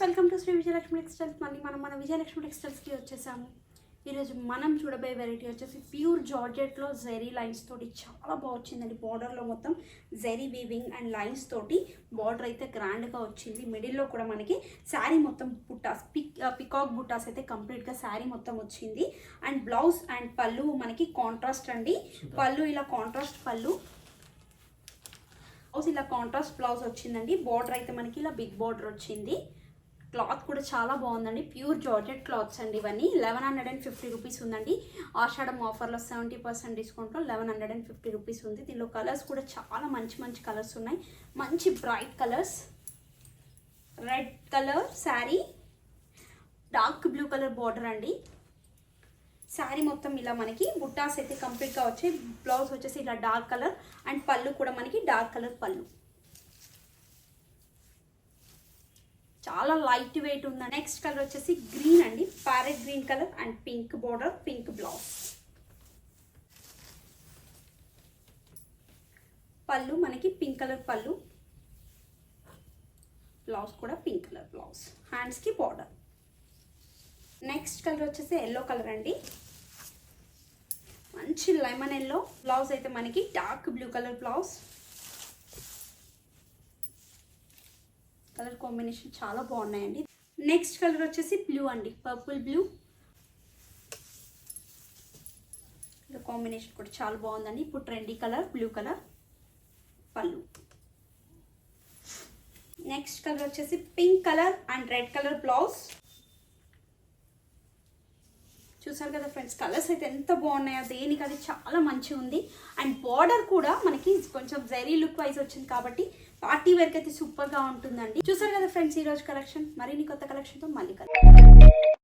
Welcome to Shri Vijayalakshmi textiles. మళ్ళీ మన విజయలక్ష్మి టెక్స్టైల్స్కి వచ్చేసాము. ఈరోజు మనం చూడబోయే వెరైటీ వచ్చేసి ప్యూర్ జార్జెట్లో జెరీ లైన్స్ తోటి చాలా బాగా వచ్చిందండి. బార్డర్లో మొత్తం జెరీ వీవింగ్ అండ్ లైన్స్ తోటి బార్డర్ అయితే గ్రాండ్గా వచ్చింది. మిడిల్లో కూడా మనకి శారీ మొత్తం బుట్టాస్ పికాక్ బుట్టాస్ అయితే కంప్లీట్గా శారీ మొత్తం వచ్చింది. అండ్ బ్లౌజ్ అండ్ పళ్ళు మనకి కాంట్రాస్ట్ అండి. పళ్ళు ఇలా కాంట్రాస్ట్ పళ్ళు, బ్లౌజ్ ఇలా కాంట్రాస్ట్ బ్లౌజ్ వచ్చిందండి. బార్డర్ అయితే మనకి ఇలా బిగ్ బార్డర్ వచ్చింది. క్లాత్ కూడా చాలా బాగుందండి. ప్యూర్ జార్జెట్ క్లాత్స్ అండి. ఇవన్నీ 1150 రూపీస్ ఉందండి. ఆషాఢం ఆఫర్లో 70% డిస్కౌంట్లో 1150 రూపీస్ ఉంది. దీనిలో కలర్స్ కూడా చాలా మంచి కలర్స్ ఉన్నాయి. మంచి bright colours, red colour sari, dark blue colour border అండి. శారీ మొత్తం ఇలా మనకి బుట్టాస్ అయితే కంప్లీట్గా వచ్చాయి. బ్లౌజ్ వచ్చేసి ఇలా డార్క్ కలర్ అండ్ పళ్ళు కూడా మనకి డార్క్ కలర్ పళ్ళు. చాలా లైట్ వెయిట్ ఉంది. నెక్స్ట్ కలర్ వచ్చేసి గ్రీన్ అండి. Parrot green colour and pink border, pink blouse. పళ్ళు మనకి పింక్ కలర్ పళ్ళు, బ్లౌజ్ కూడా పింక్ కలర్ బ్లౌజ్, హ్యాండ్స్కి బార్డర్. నెక్స్ట్ కలర్ వచ్చేసి ఎల్లో కలర్ అండి. మంచి లెమన్ ఎల్లో. బ్లౌజ్ అయితే మనకి dark blue colour blouse. Colour combination చాలా బాగున్నాయండి. నెక్స్ట్ కలర్ వచ్చేసి బ్లూ అండి, పర్పుల్ బ్లూ. కాంబినేషన్ కూడా చాలా బాగుందండి. ఇప్పుడు ట్రెండీ కలర్ బ్లూ కలర్ పళ్ళు. నెక్స్ట్ కలర్ వచ్చేసి pink colour and red colour blouse. చూసారు కదా ఫ్రెండ్స్, కలర్స్ అయితే ఎంత బాగున్నాయో. దేనికి అది చాలా మంచిగా ఉంది. అండ్ బార్డర్ కూడా మనకి కొంచెం జెరీ లుక్ వైజ్ వచ్చింది కాబట్టి పార్టీ వేర్కి అయితే సూపర్గా ఉంటుందండి. చూసారు కదా ఫ్రెండ్స్, ఈరోజు కలెక్షన్. మరిన్ని కొత్త కలెక్షన్తో మళ్ళీ కలుద్దాం.